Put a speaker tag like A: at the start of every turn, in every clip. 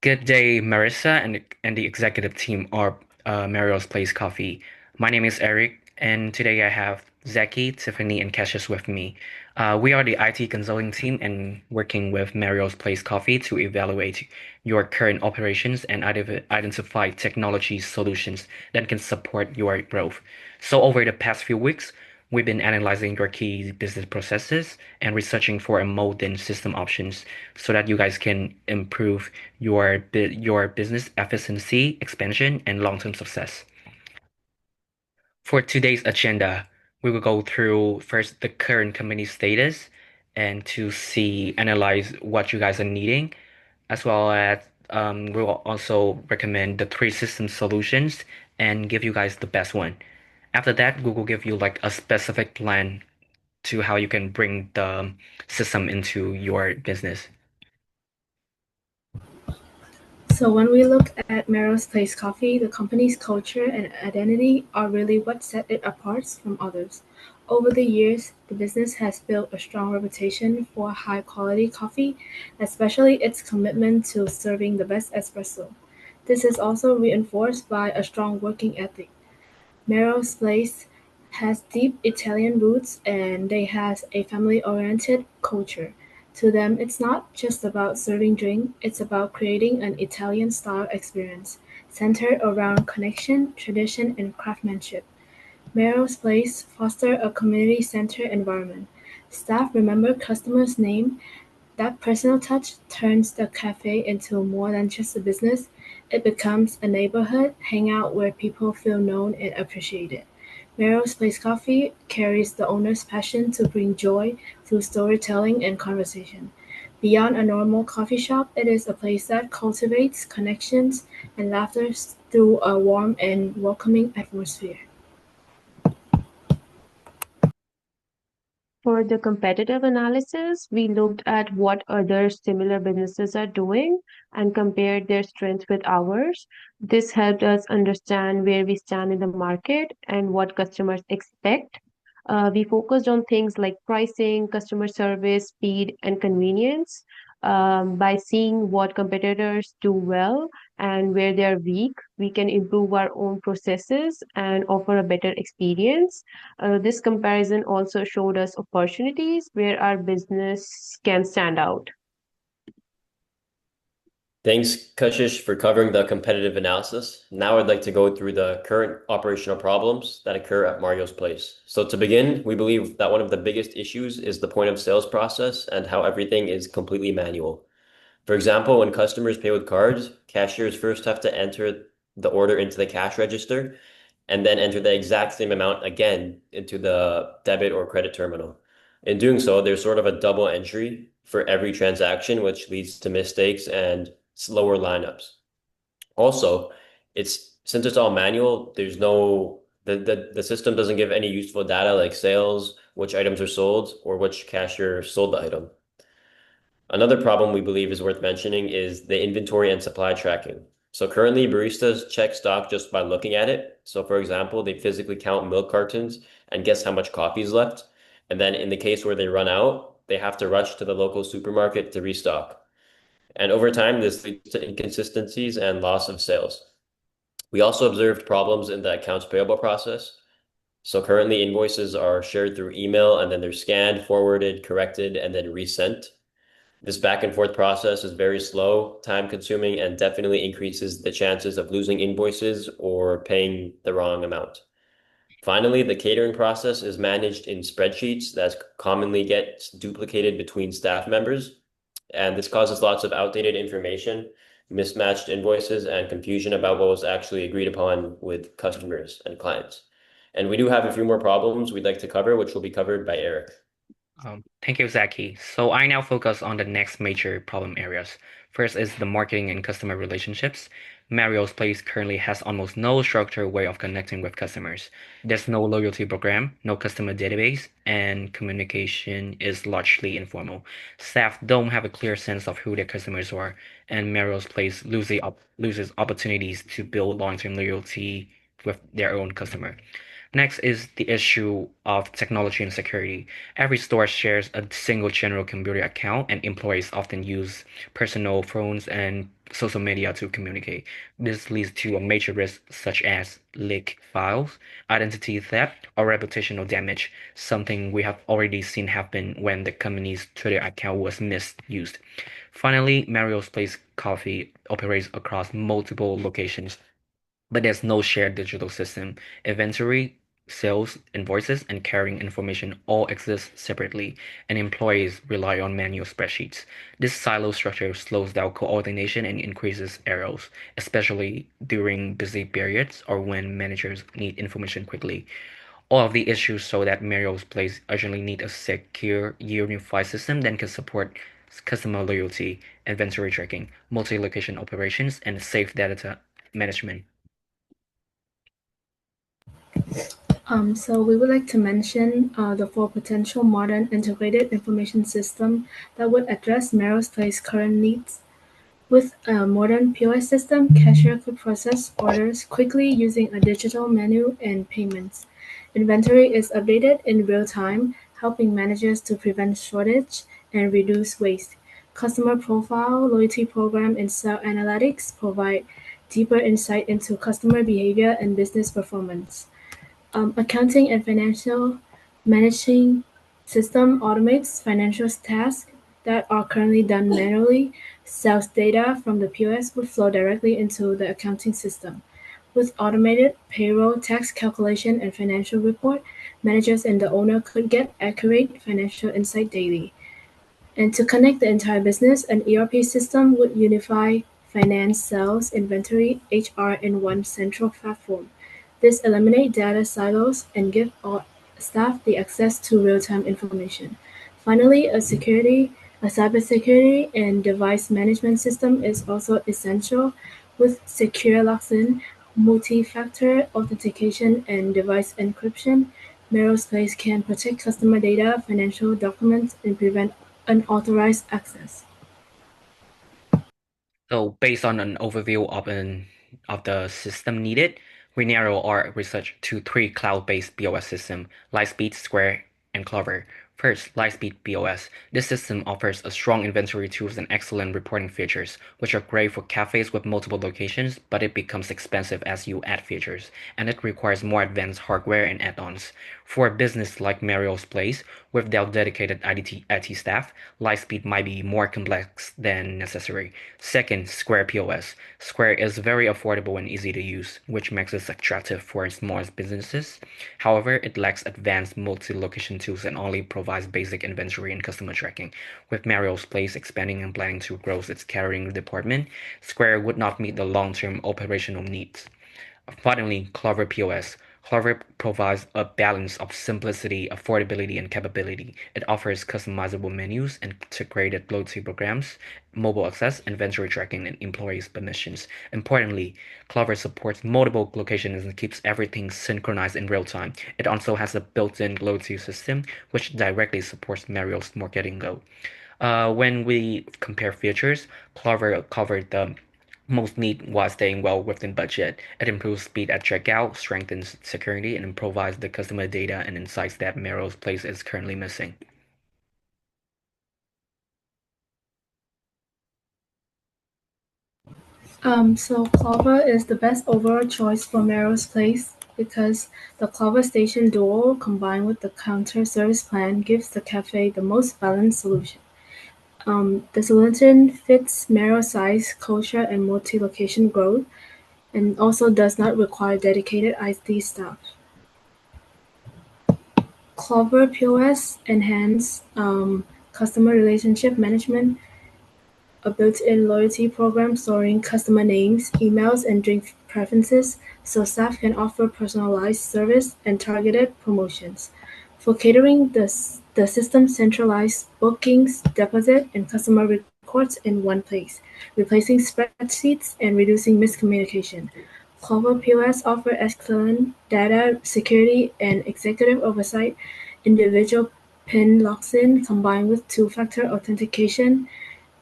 A: Good day, Marissa and the executive team of Mario's Place Coffee. My name is Eric, and today I have Zaki, Tiffany, and Cassius with me. We are the IT consulting team and working with Mario's Place Coffee to evaluate your current operations and identify technology solutions that can support your growth. So over the past few weeks, we've been analyzing your key business processes and researching for a modern system options so that you guys can improve your business efficiency, expansion, and long-term success. For today's agenda, we will go through first the current company status and to see analyze what you guys are needing, as well as we will also recommend the three system solutions and give you guys the best one. After that, we will give you like a specific plan to how you can bring the system into your business.
B: So when we look at Merrill's Place Coffee, the company's culture and identity are really what set it apart from others. Over the years, the business has built a strong reputation for high-quality coffee, especially its commitment to serving the best espresso. This is also reinforced by a strong working ethic. Merrill's Place has deep Italian roots and they has a family-oriented culture. To them, it's not just about serving drink, it's about creating an Italian-style experience centered around connection, tradition, and craftsmanship. Merrill's Place foster a community-centered environment. Staff remember customers' name. That personal touch turns the cafe into more than just a business. It becomes a neighborhood hangout where people feel known and appreciated. Merrill's Place Coffee carries the owner's passion to bring joy through storytelling and conversation. Beyond a normal coffee shop, it is a place that cultivates connections and laughter through a warm and welcoming atmosphere.
C: For the competitive analysis, we looked at what other similar businesses are doing and compared their strengths with ours. This helped us understand where we stand in the market and what customers expect. We focused on things like pricing, customer service, speed, and convenience. By seeing what competitors do well and where they are weak, we can improve our own processes and offer a better experience. This comparison also showed us opportunities where our business can stand out.
D: Thanks, Kashish, for covering the competitive analysis. Now I'd like to go through the current operational problems that occur at Mario's Place. So to begin, we believe that one of the biggest issues is the point of sales process and how everything is completely manual. For example, when customers pay with cards, cashiers first have to enter the order into the cash register and then enter the exact same amount again into the debit or credit terminal. In doing so, there's sort of a double entry for every transaction, which leads to mistakes and slower lineups. Also, it's since it's all manual, there's no the system doesn't give any useful data like sales, which items are sold, or which cashier sold the item. Another problem we believe is worth mentioning is the inventory and supply tracking. So currently, baristas check stock just by looking at it. So for example, they physically count milk cartons and guess how much coffee is left. And then in the case where they run out, they have to rush to the local supermarket to restock. And over time, this leads to inconsistencies and loss of sales. We also observed problems in the accounts payable process. So currently, invoices are shared through email and then they're scanned, forwarded, corrected, and then resent. This back and forth process is very slow, time consuming, and definitely increases the chances of losing invoices or paying the wrong amount. Finally, the catering process is managed in spreadsheets that commonly get duplicated between staff members. And this causes lots of outdated information, mismatched invoices, and confusion about what was actually agreed upon with customers and clients. And we do have a few more problems we'd like to cover, which will be covered by Eric.
A: Thank you, Zaki. So I now focus on the next major problem areas. First is the marketing and customer relationships. Mario's Place currently has almost no structured way of connecting with customers. There's no loyalty program, no customer database, and communication is largely informal. Staff don't have a clear sense of who their customers are, and Mario's Place loses opportunities to build long-term loyalty with their own customer. Next is the issue of technology and security. Every store shares a single general computer account, and employees often use personal phones and social media to communicate. This leads to a major risk such as leaked files, identity theft, or reputational damage, something we have already seen happen when the company's Twitter account was misused. Finally, Mario's Place Coffee operates across multiple locations, but there's no shared digital system. Inventory, sales, invoices, and carrying information all exist separately, and employees rely on manual spreadsheets. This silo structure slows down coordination and increases errors, especially during busy periods or when managers need information quickly. All of the issues show that Mario's Place urgently need a secure, unified system that can support customer loyalty, inventory tracking, multi-location operations, and safe data management.
B: So we would like to mention the four potential modern integrated information system that would address Merrill's Place current needs. With a modern POS system, cashier could process orders quickly using a digital menu and payments. Inventory is updated in real time, helping managers to prevent shortage and reduce waste. Customer profile, loyalty program, and sales analytics provide deeper insight into customer behavior and business performance. Accounting and financial managing system automates financial tasks that are currently done manually. Sales data from the POS would flow directly into the accounting system. With automated payroll, tax calculation, and financial report, managers and the owner could get accurate financial insight daily. And to connect the entire business, an ERP system would unify finance, sales, inventory, HR in one central platform. This eliminates data silos and gives all staff the access to real-time information. Finally, a cybersecurity and device management system is also essential. With secure login, multi-factor authentication, and device encryption, Place can protect customer data, financial documents, and prevent unauthorized access.
A: So based on an overview of the system needed, we narrow our research to three cloud-based POS systems: Lightspeed, Square, and Clover. First, Lightspeed POS. This system offers a strong inventory tools and excellent reporting features, which are great for cafes with multiple locations, but it becomes expensive as you add features, and it requires more advanced hardware and add-ons. For a business like Mario's Place, with their dedicated IT staff, Lightspeed might be more complex than necessary. Second, Square POS. Square is very affordable and easy to use, which makes it attractive for small businesses. However, it lacks advanced multi-location tools and only provides basic inventory and customer tracking. With Mario's Place expanding and planning to grow its carrying department, Square would not meet the long-term operational needs. Finally, Clover POS. Clover provides a balance of simplicity, affordability, and capability. It offers customizable menus, integrated loyalty programs, mobile access, inventory tracking, and employees' permissions. Importantly, Clover supports multiple locations and keeps everything synchronized in real time. It also has a built-in loyalty system, which directly supports Mario's marketing goal. When we compare features, Clover covered the most need while staying well within budget. It improves speed at checkout, strengthens security, and provides the customer data and insights that Merrill's Place is currently missing.
B: So Clover is the best overall choice for Melrose Place because the Clover Station Duo combined with the counter service plan gives the cafe the most balanced solution. The solution fits Melrose size, culture, and multi-location growth, and also does not require dedicated IT staff. Clover POS enhance customer relationship management, a built-in loyalty program storing customer names, emails, and drink preferences so staff can offer personalized service and targeted promotions. For catering, the system centralizes bookings, deposit, and customer records in one place, replacing spreadsheets and reducing miscommunication. Clover POS offers excellent data security and executive oversight. Individual PIN login combined with two-factor authentication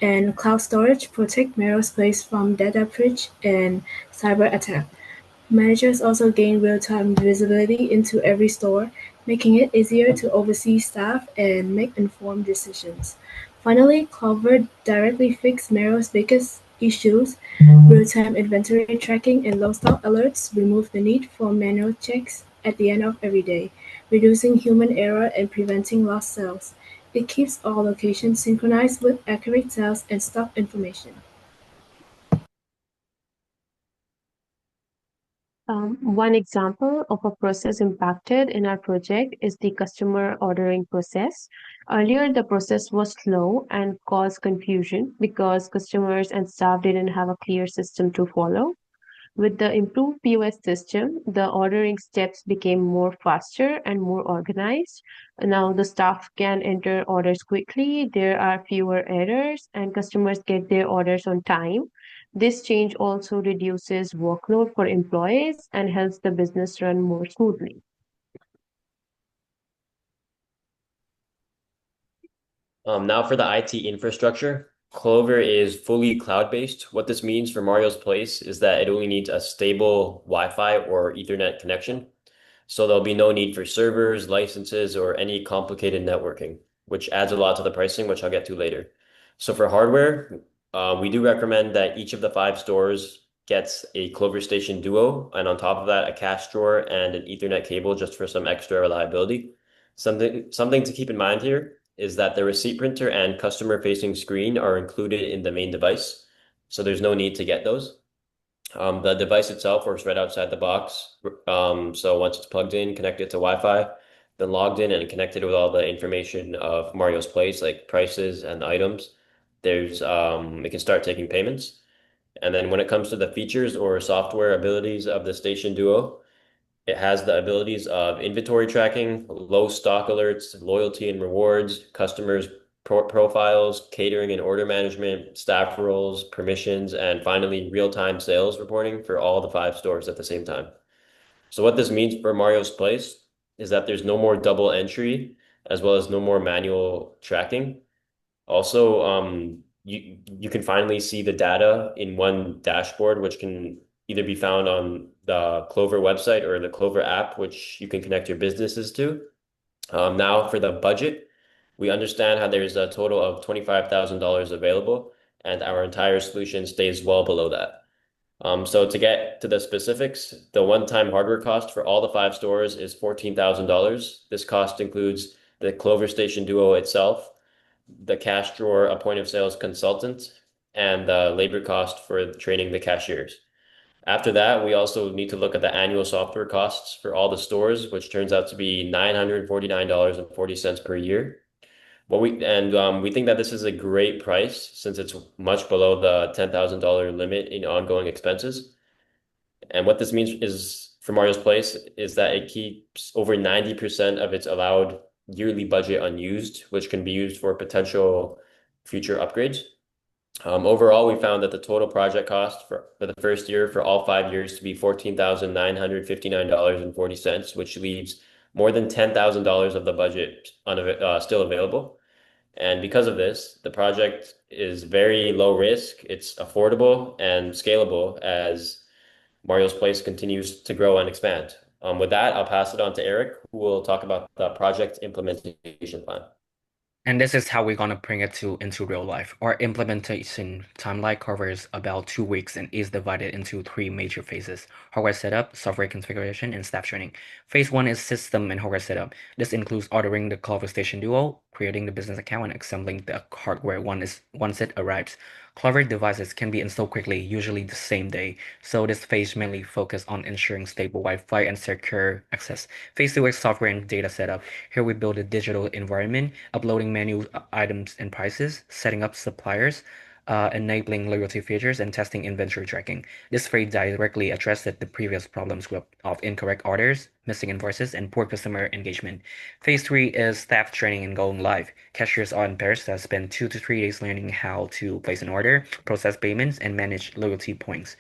B: and cloud storage protect Merrill's Place from data breach and cyber attack. Managers also gain real-time visibility into every store, making it easier to oversee staff and make informed decisions. Finally, Clover directly fixed Merrill's biggest issues. Real-time inventory tracking and low stock alerts remove the need for manual checks at the end of every day, reducing human error and preventing lost sales. It keeps all locations synchronized with accurate sales and stock information.
C: One example of a process impacted in our project is the customer ordering process. Earlier, the process was slow and caused confusion because customers and staff didn't have a clear system to follow. With the improved POS system, the ordering steps became more faster and more organized. Now the staff can enter orders quickly, there are fewer errors, and customers get their orders on time. This change also reduces workload for employees and helps the business run more smoothly.
D: Now for the IT infrastructure, Clover is fully cloud-based. What this means for Mario's Place is that it only needs a stable Wi-Fi or Ethernet connection. So there'll be no need for servers, licenses, or any complicated networking, which adds a lot to the pricing, which I'll get to later. So for hardware, we do recommend that each of the five stores gets a Clover Station Duo, and on top of that, a cash drawer and an Ethernet cable just for some extra reliability. Something to keep in mind here is that the receipt printer and customer-facing screen are included in the main device, so there's no need to get those. The device itself works right outside the box. So once it's plugged in, connected to Wi-Fi, then logged in and connected with all the information of Mario's Place, like prices and items, it can start taking payments. And then when it comes to the features or software abilities of the Station Duo, it has the abilities of inventory tracking, low stock alerts, loyalty and rewards, customers profiles, catering and order management, staff roles, permissions, and finally real-time sales reporting for all the five stores at the same time. So what this means for Mario's Place is that there's no more double entry as well as no more manual tracking. Also, you can finally see the data in one dashboard, which can either be found on the Clover website or the Clover app, which you can connect your businesses to. Now for the budget, we understand how there's a total of $25,000 available, and our entire solution stays well below that. So to get to the specifics, the one-time hardware cost for all the five stores is $14,000. This cost includes the Clover Station Duo itself, the cash drawer, a point of sales consultant, and the labor cost for training the cashiers. After that, we also need to look at the annual software costs for all the stores, which turns out to be $949.40 per year. We think that this is a great price since it's much below the $10,000 limit in ongoing expenses. And what this means is for Mario's Place is that it keeps over 90% of its allowed yearly budget unused, which can be used for potential future upgrades. Overall, we found that the total project cost for the first year for all 5 years to be $14,959.40, which leaves more than $10,000 of the budget still available. And because of this, the project is very low risk, it's affordable and scalable as Mario's Place continues to grow and expand. With that, I'll pass it on to Eric, who will talk about the project implementation plan.
A: And this is how we're gonna bring it into real life. Our implementation timeline covers about 2 weeks and is divided into three major phases: hardware setup, software configuration, and staff training. Phase one is system and hardware setup. This includes ordering the Clover Station Duo, creating the business account, and assembling the hardware once it arrives. Clover devices can be installed quickly, usually the same day. So this phase mainly focuses on ensuring stable Wi-Fi and secure access. Phase two is software and data setup. Here we build a digital environment, uploading menu items and prices, setting up suppliers, enabling loyalty features, and testing inventory tracking. This phase directly addresses the previous problems of incorrect orders, missing invoices, and poor customer engagement. Phase three is staff training and going live. Cashiers are in pairs that spend 2 to 3 days learning how to place an order, process payments, and manage loyalty points.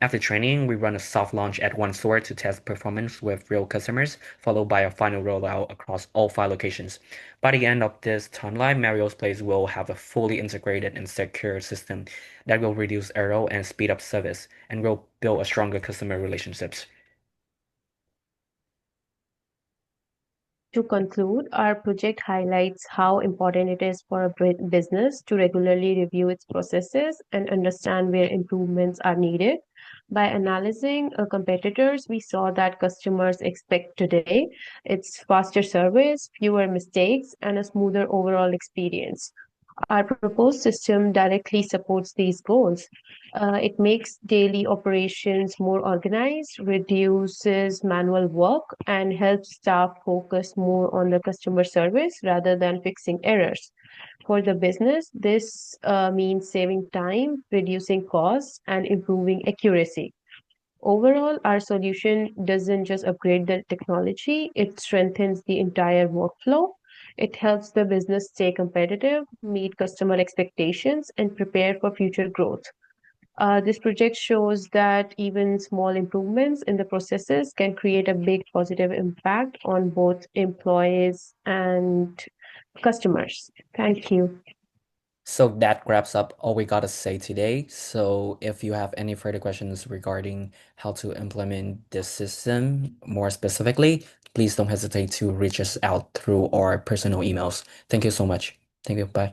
A: After training, we run a soft launch at one store to test performance with real customers, followed by a final rollout across all 5 locations. By the end of this timeline, Mario's Place will have a fully integrated and secure system that will reduce error and speed up service, and will build a stronger customer relationships.
C: To conclude, our project highlights how important it is for a business to regularly review its processes and understand where improvements are needed. By analyzing competitors, we saw that customers expect today it's faster service, fewer mistakes, and a smoother overall experience. Our proposed system directly supports these goals. It makes daily operations more organized, reduces manual work, and helps staff focus more on the customer service rather than fixing errors. For the business, this means saving time, reducing costs, and improving accuracy. Overall, our solution doesn't just upgrade the technology, it strengthens the entire workflow. It helps the business stay competitive, meet customer expectations, and prepare for future growth. This project shows that even small improvements in the processes can create a big positive impact on both employees and customers. Thank you.
A: So that wraps up all we gotta say today. So if you have any further questions regarding how to implement this system more specifically, please don't hesitate to reach us out through our personal emails. Thank you so much. Thank you. Bye.